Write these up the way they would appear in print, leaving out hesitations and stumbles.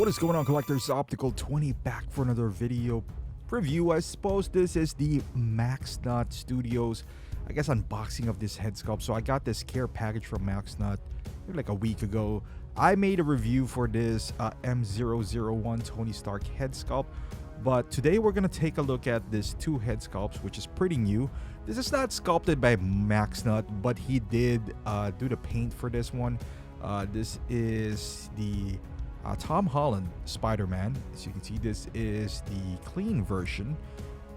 What is going on, collectors? Optical 20 back for another video review. I suppose this is the Maxnut Studios, I guess, unboxing of this head sculpt. So I got this care package from Maxnut maybe like a week ago. I made a review for this M001 Tony Stark head sculpt, but today we're gonna take a look at this two head sculpts, which is pretty new. This is not sculpted by Maxnut, but he did do the paint for this one. This is the Tom Holland Spider-Man. As you can see, this is the clean version,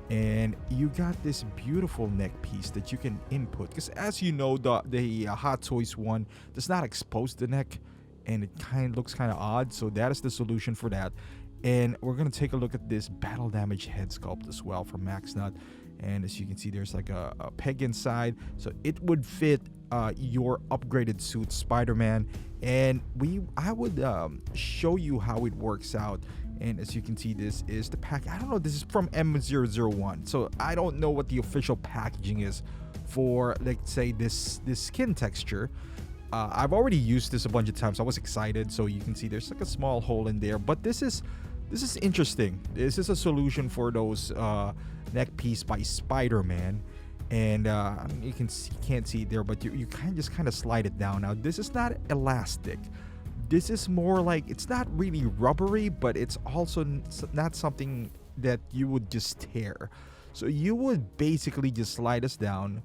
and you got this beautiful neck piece that you can input, because as you know, the Hot Toys one does not expose the neck, and it looks kind of odd. So that is the solution for that. And we're gonna take a look at this battle damage head sculpt as well from Maxnut. And as you can see, there's like a peg inside, so it would fit your upgraded suit Spider-Man. And I would show you how it works out. And as you can see, this is the pack. I don't know, this is from M001, so I don't know what the official packaging is for, let's say, this skin texture. I've already used this a bunch of times. I was excited. So you can see there's like a small hole in there, but this is interesting. This is a solution for those neck piece by Spider-Man. And you can't see it there, but you can just kind of slide it down. Now this is not elastic. This is more like, it's not really rubbery, but it's also not something that you would just tear. So you would basically just slide this down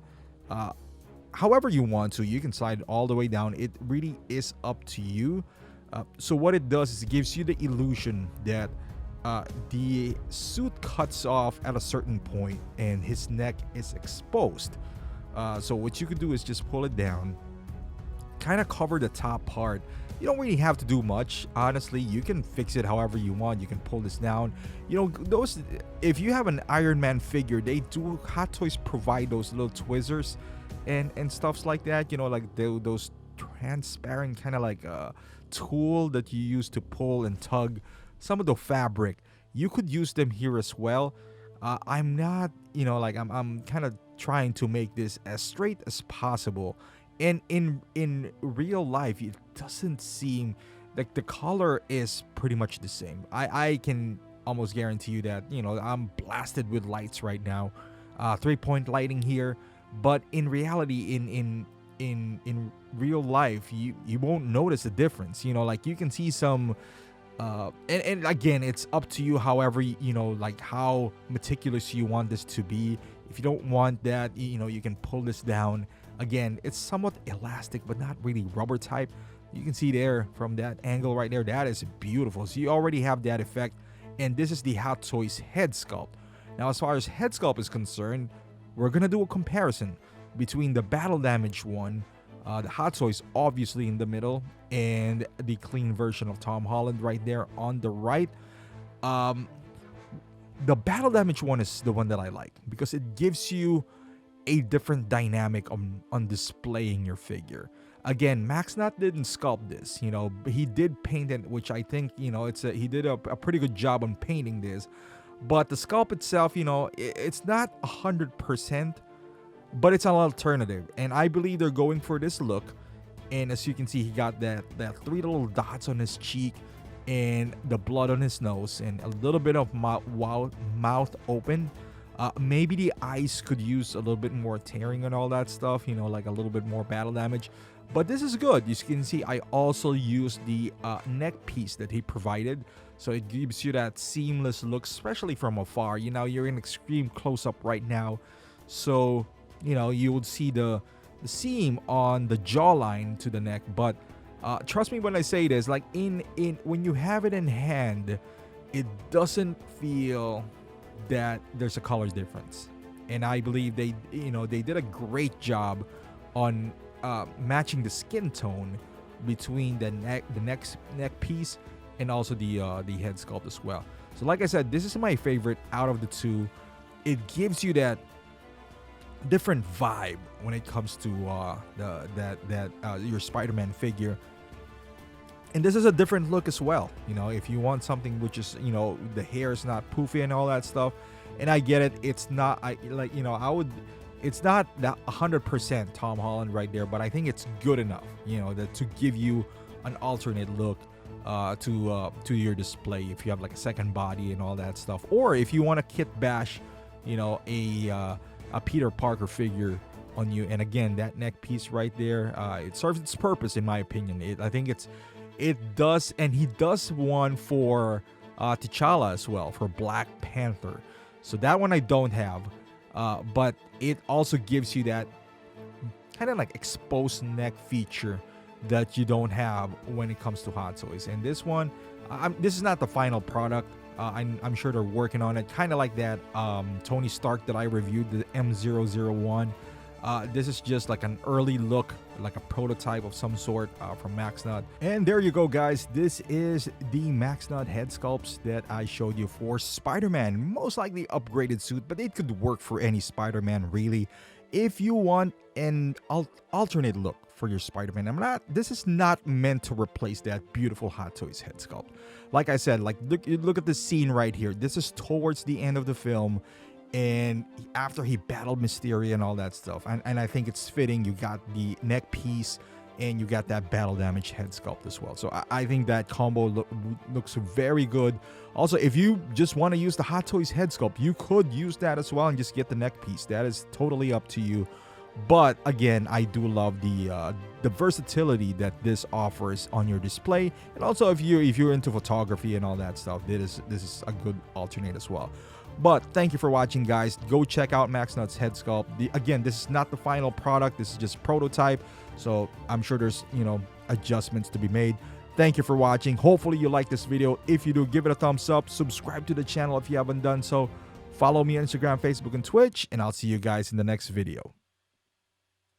however you want to. You can slide it all the way down. It really is up to you. So what it does is it gives you the illusion that the suit cuts off at a certain point and his neck is exposed. So what you could do is just pull it down, kind of cover the top part. You don't really have to do much, honestly. You can fix it however you want. You can pull this down. You know, those, if you have an Iron Man figure, Hot Toys provide those little tweezers and stuffs like that, you know, like those transparent kind of like tool that you use to pull and tug some of the fabric. You could use them here as well. I'm not, you know, like I'm kind of trying to make this as straight as possible. And in real life, it doesn't seem like the color is pretty much the same. I can almost guarantee you that, you know, I'm blasted with lights right now, 3-point lighting here, but in reality, in real life, you won't notice a difference. You know, like you can see some and again, it's up to you, however, you know, like how meticulous you want this to be. If you don't want that, you know, you can pull this down. Again, it's somewhat elastic, but not really rubber type. You can see there from that angle right there, that is beautiful. So you already have that effect. And this is the Hot Toys head sculpt. Now, as far as head sculpt is concerned, we're gonna do a comparison between the battle damage one, the Hot Toys obviously in the middle, and the clean version of Tom Holland right there on the right. The battle damage one is the one that I like because it gives you a different dynamic on displaying your figure. Again, Maxnut didn't sculpt this, you know, but he did paint it, which I think, you know, he did a pretty good job on painting this. But the sculpt itself, you know, it's not 100%, but it's an alternative, and I believe they're going for this look. And as you can see, he got that 3 little dots on his cheek and the blood on his nose and a little bit of mouth open. Maybe the eyes could use a little bit more tearing and all that stuff, you know, like a little bit more battle damage. But this is good. You can see I also used the neck piece that he provided, so it gives you that seamless look, especially from afar. You know, you're in extreme close-up right now, so you know you would see the seam on the jawline to the neck. But trust me when I say this, like when you have it in hand, it doesn't feel that there's a color difference. And I believe they did a great job on matching the skin tone between the neck piece and also the head sculpt as well. So like I said, this is my favorite out of the two. It gives you that different vibe when it comes to your Spider-Man figure. And this is a different look as well. You know, if you want something which is, you know, the hair is not poofy and all that stuff. And I get it. It's not, it's not that 100% Tom Holland right there, but I think it's good enough, you know, to give you an alternate look. to your display if you have like a second body and all that stuff, or if you want to kit bash, you know, a Peter Parker figure on you. And again, that neck piece right there, it serves its purpose in my opinion. I think it does, and he does one for T'Challa as well, for Black Panther. So that one I don't have, but it also gives you that kind of like exposed neck feature that you don't have when it comes to Hot Toys. And this one, this is not the final product. I'm sure they're working on it, kind of like that Tony Stark that I reviewed, the M001. This is just like an early look, like a prototype of some sort from Maxnut. And there you go, guys. This is the Maxnut head sculpts that I showed you for Spider-Man. Most likely upgraded suit, but it could work for any Spider-Man really. If you want an alternate look for your Spider-Man, this is not meant to replace that beautiful Hot Toys head sculpt. Like I said, like look at the scene right here. This is towards the end of the film, and after he battled Mysterio and all that stuff, and I think it's fitting. You got the neck piece and you got that battle damage head sculpt as well. So I think that combo looks very good. Also, if you just want to use the Hot Toys head sculpt, you could use that as well and just get the neck piece. That is totally up to you. But again, I do love the versatility that this offers on your display. And also, if you're into photography and all that stuff, this is a good alternate as well. But thank you for watching, guys. Go check out Maxnut's head sculpt. Again, this is not the final product. This is just prototype. So I'm sure there's, you know, adjustments to be made. Thank you for watching. Hopefully you like this video. If you do, give it a thumbs up. Subscribe to the channel if you haven't done so. Follow me on Instagram, Facebook, and Twitch. And I'll see you guys in the next video.